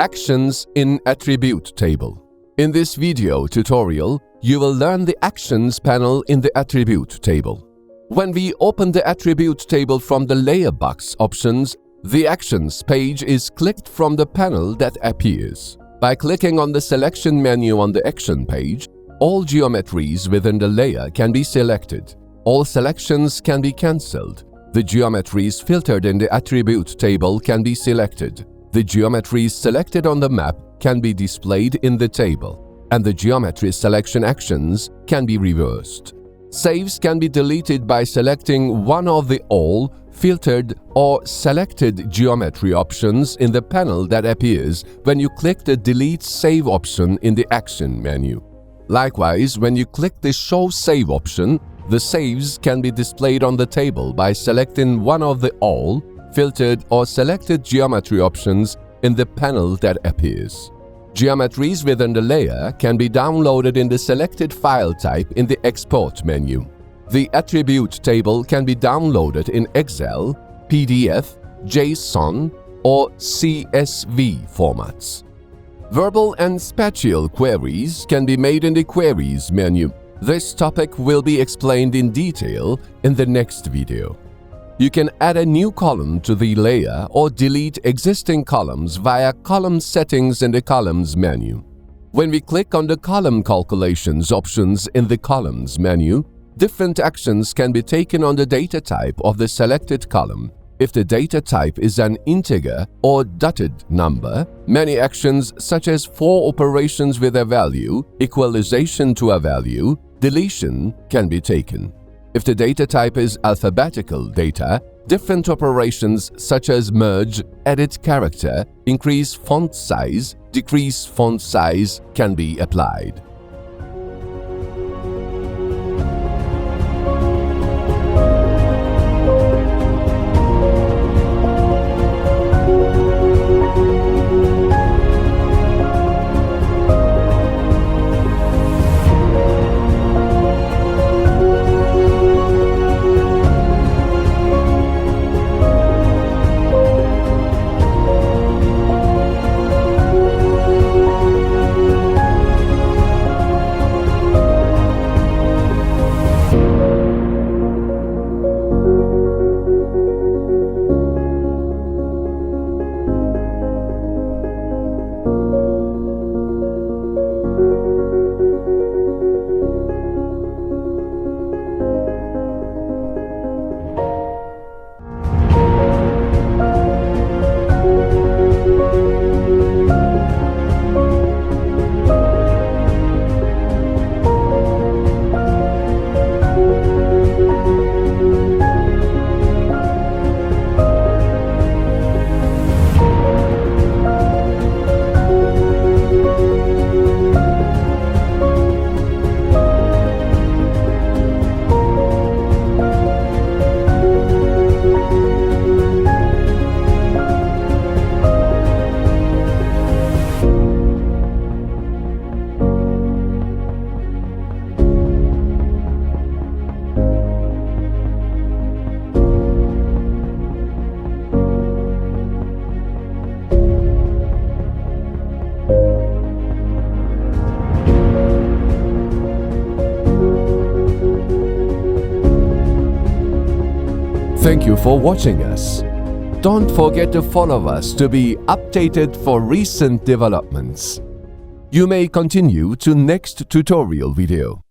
Actions in Attribute Table. In this video tutorial, you will learn the Actions panel in the Attribute Table. When we open the Attribute Table from the Layer box options, the Actions page is clicked from the panel that appears. By clicking on the Selection menu on the Action page, all geometries within the layer can be selected. All selections can be cancelled. The geometries filtered in the Attribute Table can be selected. The geometries selected on the map can be displayed in the table, and the geometry selection actions can be reversed. Saves can be deleted by selecting one of the All, Filtered or Selected Geometry options in the panel that appears when you click the Delete Save option in the Action menu. Likewise, when you click the Show Save option, the saves can be displayed on the table by selecting one of the All, Filtered or Selected Geometry options in the panel that appears. Geometries within the layer can be downloaded in the selected file type in the Export menu. The Attribute Table can be downloaded in Excel, PDF, JSON, or CSV formats. Verbal and spatial queries can be made in the Queries menu. This topic will be explained in detail in the next video. You can add a new column to the layer or delete existing columns via Column Settings in the Columns menu. When we click on the Column Calculations options in the Columns menu, different actions can be taken on the data type of the selected column. If the data type is an integer or dotted number, many actions such as for operations with a value, equalization to a value, deletion can be taken. If the data type is alphabetical data, different operations such as merge, edit character, increase font size, decrease font size can be applied. Thank you for watching us. Don't forget to follow us to be updated for recent developments. You may continue to next tutorial video.